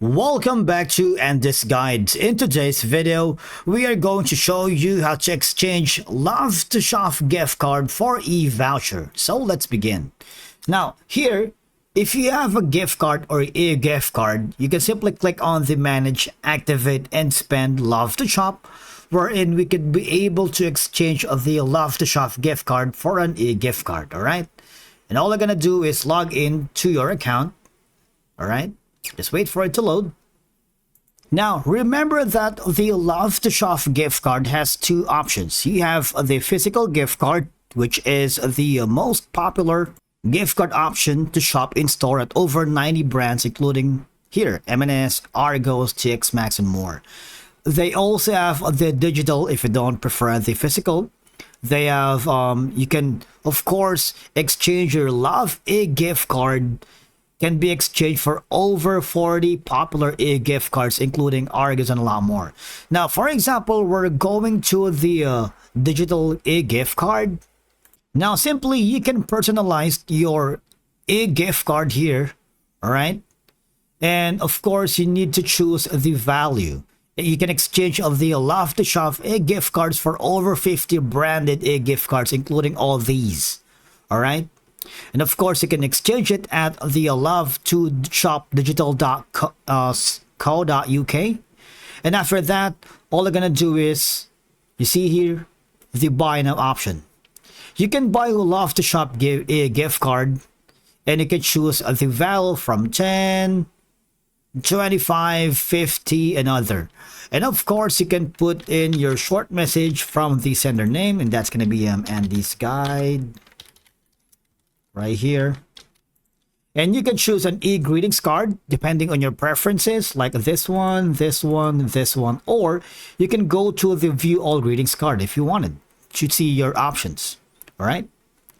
Welcome back to This Guide. In today's video, we are going to show you how to exchange love2shop gift card for e-voucher. So let's begin. Now here, if you have a gift card or e-gift card, you can simply click on the manage, activate, and spend love2shop, wherein we could be able to exchange the love2shop gift card for an e-gift card, alright? And all I'm gonna do is log in to your account, alright? Just wait for it to load. Now, remember that the love2shop gift card has two options. You have the physical gift card, which is the most popular gift card option to shop in store at over 90 brands, including here, M&S, Argos, TX Maxx, and more. They also have the digital if you don't prefer the physical. They have, you can, of course, exchange your Love gift card can be exchanged for over 40 popular e-gift cards, including Argos and a lot more. Now, for example, we're going to the digital e-gift card. Now, simply, you can personalize your e-gift card here, all right? And, of course, you need to choose the value. You can exchange the love2shop e-gift cards for over 50 branded e-gift cards, including all these, all right? And of course, you can exchange it at the love2shopdigital.co.uk. And after that, all you're gonna do is, you see here, the buy now option. You can buy a love2shop gift card, and you can choose the value from 10, 25, 50, and other. And of course, you can put in your short message from the sender name, and that's gonna be Andy's Guide. Right here, and you can choose an e-greetings card depending on your preferences, like this one, this one, this one, or you can go to the view all greetings card if you wanted to see your options. All right,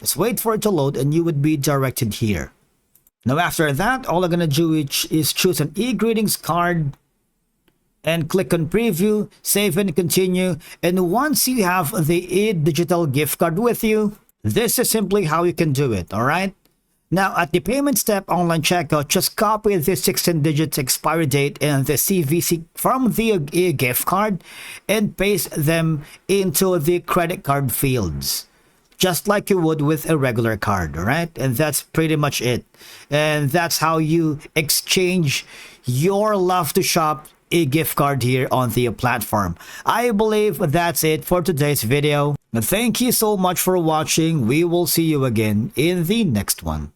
let's wait for it to load and you would be directed here. Now after that, all I'm gonna do is choose an e-greetings card and click on preview, save and continue. And once you have the e-digital gift card with you, this is simply how you can do it, all right? Now, at the payment step online checkout, just copy the 16 digits expiry date and the CVC from the gift card and paste them into the credit card fields, just like you would with a regular card, all right? And that's pretty much it. And that's how you exchange your love2shop gift card here on the platform. I believe that's it for today's video. Thank you so much for watching. We will see you again in the next one.